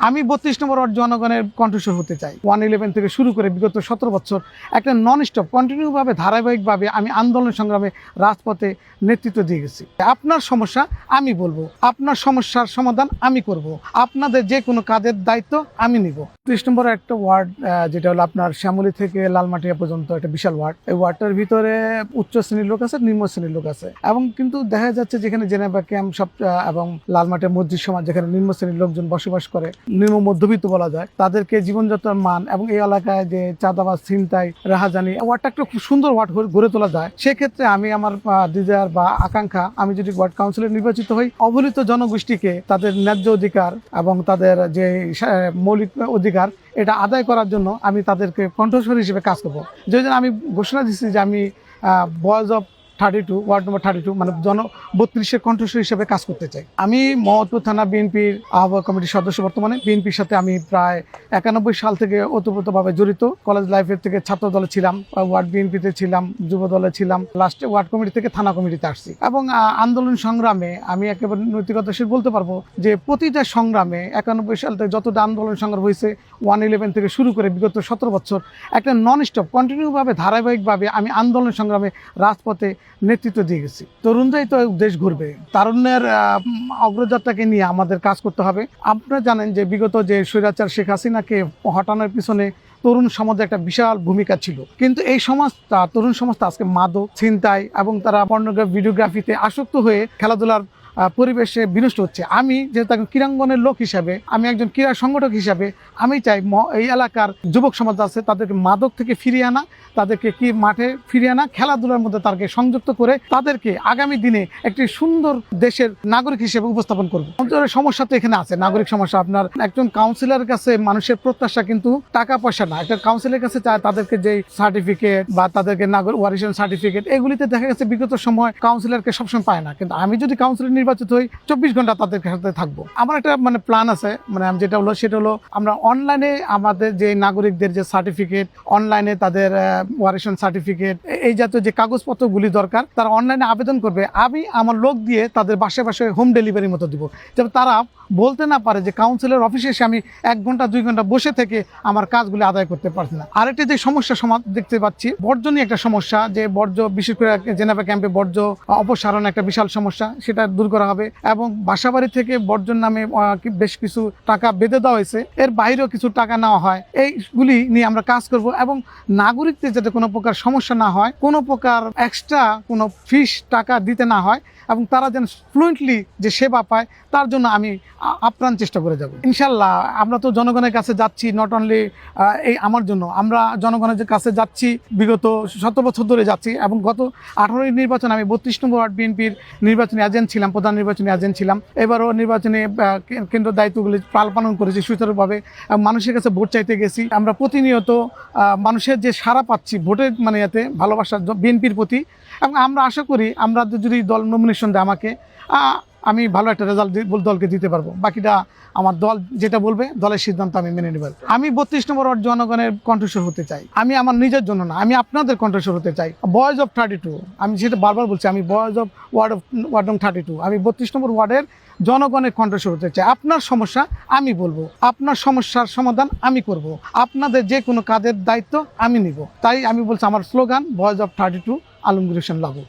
আমি ৩২ নম্বর ওয়ার্ড জনগণের কণ্ঠস্বর হতে চাই। 111 থেকে শুরু করে বিগত ১৭ বছর একটা নন স্টপ কন্টিনিউভাবে ধারাবাহিকভাবে আমি আন্দোলন সংগ্রামে রাজপথে নেতৃত্ব দিয়ে গেছি। আপনার সমস্যা আমি বলবো, আপনার সমস্যার সমাধান আমি করব, আপনাদের যে কোনো কাজের দায়িত্ব আমি নিব। ৩০ নম্বর একটা ওয়ার্ড যেটা হলো আপনার শ্যামলী থেকে লালমাটিয়া পর্যন্ত একটা বিশাল ওয়ার্ড। এই ওয়ার্ডটার ভিতরে উচ্চ শ্রেণীর লোক আছে, নিম্ন শ্রেণীর লোক আছে, এবং কিন্তু দেখা যাচ্ছে যেখানে জেনেভা ক্যাম্প সব এবং লালমাটিয়া মসজিদ সমাজ যেখানে নিম্ন শ্রেণীর লোকজন বসবাস করে, নিম্ন মধ্যবিত্ত বলা যায়, তাদেরকে জীবনযাত্রার মান এবং এই এলাকায় যে চাঁদাবাজ, ছিনতাই, রাহাজানি, ওয়ার্ডটা একটা খুব সুন্দর ওয়ার্ড গড়ে তোলা যায়। সেক্ষেত্রে আমি আমার ডিজায়ার বা আকাঙ্ক্ষা, আমি যদি ওয়ার্ড কাউন্সিলর নির্বাচিত হই, অবহেলিত জনগোষ্ঠীকে তাদের ন্যায্য অধিকার এবং তাদের যে মৌলিক অধিকার এটা আদায় করার জন্য আমি তাদেরকে কণ্ঠস্বর হিসেবে কাজ করবো। যে জন্য আমি ঘোষণা দিচ্ছি যে আমি বয়েজ অফ 32 ওয়ার্ড নম্বর 32 মানে 32-এর কণ্ঠস্বর হিসেবে কাজ করতে চাই। আমি মোহাম্মদপুর থানা বিএনপির আহ্বায়ক কমিটির সদস্য। বর্তমানে বিএনপির সাথে আমি প্রায় 91 সাল থেকে ওতপ্রোতভাবে জড়িত। কলেজ লাইফের থেকে ছাত্র দলে ছিলাম, ওয়ার্ড বিএনপিতে ছিলাম, যুব দলে ছিলাম, লাস্টে ওয়ার্ড কমিটি থেকে থানা কমিটিতে আসছি। এবং আন্দোলন সংগ্রামে আমি একেবারে নৈতিকতার সাথে বলতে পারবো যে প্রতিটা সংগ্রামে 91 সাল থেকে যতটা আন্দোলন সংগ্রাম হয়েছে, 111 থেকে শুরু করে বিগত 17 বছর একটা নন স্টপ কন্টিনিউভাবে ধারাবাহিকভাবে আমি আন্দোলন সংগ্রামে রাজপথে নেতৃত্ব দিয়ে গেছি। তরুণরাই তো দেশ ঘুরবে, তারুণ্যের অগ্রযাত্রাকে নিয়ে আমাদের কাজ করতে হবে। আপনারা জানেন যে বিগত যে স্বৈরাচার শেখ হাসিনাকে হটানোর পিছনে তরুণ সমাজের একটা বিশাল ভূমিকা ছিল, কিন্তু এই সমাজটা, তরুণ সমাজটা আজকে মাদক, ছিনতাই এবং তারা পর্নোগ্রাফি, ভিডিওগ্রাফিতে আসক্ত হয়ে খেলাধুলার পরিবেশে বিনষ্ট হচ্ছে। আমি যেহেতু একজন ক্রীড়াঙ্গনের লোক হিসাবে, আমি একজন ক্রীড়া সংগঠক হিসাবে, আমি চাই এই এলাকার যুবক সমাজ আছে তাদেরকে মাদক থেকে ফিরিয়ে আনা, তাদেরকে কি মাঠে ফিরিয়ে আনা, খেলাধুলার মধ্যে তাদেরকে সংযুক্ত করে তাদেরকে আগামী দিনে একটি সুন্দর দেশের নাগরিক হিসেবে উপস্থাপন করব। অঞ্চলের সমস্যা তো এখানে আছে, নাগরিক সমস্যা। আপনার একজন কাউন্সিলরের কাছে মানুষের প্রত্যাশা কিন্তু টাকা পয়সা না, একটা কাউন্সিলের কাছে চায় তাদেরকে যে সার্টিফিকেট বা তাদেরকে নাগরিক ওয়ারিশন সার্টিফিকেট, এগুলিতে দেখা গেছে বিগত সময় কাউন্সিলরকে সবসময় পায় না। কিন্তু আমি যদি কাউন্সিলর নির্বাচিত হই, 24 ঘন্টা তাদের সাথে থাকবো। আমার একটা প্ল্যান আছে, যেটা হলো সেটা হলো আমরা অনলাইনে আমাদের যে নাগরিকদের যে সার্টিফিকেট, অনলাইনে তাদের ওয়ারিশন সার্টিফিকেট, এই জাতীয় যে কাগজপত্রগুলি দরকার, তারা অনলাইনে আবেদন করবে। আমি আমার লোক দিয়ে তাদের বাসায় বাসায় হোম ডেলিভারির মতো দিব, যেন তারা বলতে না পারে যে কাউন্সিলর অফিসে এসে আমি 1 ঘন্টা 2 ঘন্টা বসে থেকে আমার কাজগুলি আদায় করতে পারছি না। আরেকটা যে সমস্যা দেখতে পাচ্ছি, বর্জ্য নিয়ে একটা সমস্যা, যে বর্জ্য বিশেষ করে জেনেভা ক্যাম্পে বর্জ্য অপসারণ একটা বিশাল সমস্যা, সেটা দূর করা হবে। এবং বাসাবাড়ি থেকে বর্জ্যের নামে বেশ কিছু টাকা বেঁধে দেওয়া হয়েছে, এর বাইরেও কিছু টাকা নেওয়া হয়। এইগুলি নিয়ে আমরা কাজ করব এবং নাগরিকদের যাতে কোনো প্রকার সমস্যা না হয়, কোনো প্রকার এক্সট্রা কোনো ফিস টাকা দিতে না হয়, এবং তারা যেন ফ্লুয়েন্টলি যে সেবা পায়, তার জন্য আমি আপ্রাণ চেষ্টা করে যাব। ইনশাল্লাহ আমরা তো জনগণের কাছে যাচ্ছি, নট অনলি এই আমার জন্য, আমরা জনগণের কাছে যাচ্ছি, বিগত 17 বছর ধরে যাচ্ছি। এবং গত 18 নির্বাচন আমি 32 নম্বর ওয়ার্ড বিএনপির নির্বাচনী এজেন্ট ছিলাম, প্রধান নির্বাচনী এজেন্ট ছিলাম। এবারও নির্বাচনী কেন্দ্র দায়িত্বগুলি পালন করেছি সুচারুভাবে, মানুষের কাছে ভোট চাইতে গেছি। আমরা প্রতিনিয়ত মানুষের যে সাড়া পাচ্ছি ভোটের এতে ভালোবাসা বিএনপির প্রতি, এবং আমরা আশা করি আমরা যদি দল নমিনেশন দেয় আমাকে, আমি ভালো একটা রেজাল্ট দলকে দিতে পারবো। বাকিটা আমার দল যেটা বলবে, দলের সিদ্ধান্ত আমি মেনে নেব। আমি 32 নম্বর ওয়ার্ড জনগণের কণ্ঠস্বর হতে চাই। আমি আমার নিজের জন্য না, আমি আপনাদের কণ্ঠস্বর হতে চাই। বয়েজ অফ 32, আমি সেটা বারবার বলছি, আমি বয়েজ অফ ওয়ার্ড নং 32, আমি 32 নম্বর ওয়ার্ডের জনগণের কণ্ঠস্বর হতে চাই। আপনার সমস্যা আমি বলবো, আপনার সমস্যার সমাধান আমি করব, আপনাদের যে কোনো কাজের দায়িত্ব আমি নিব। তাই আমি বলছি, আমার slogan boys of 32, Alamgir Hossain লাগু।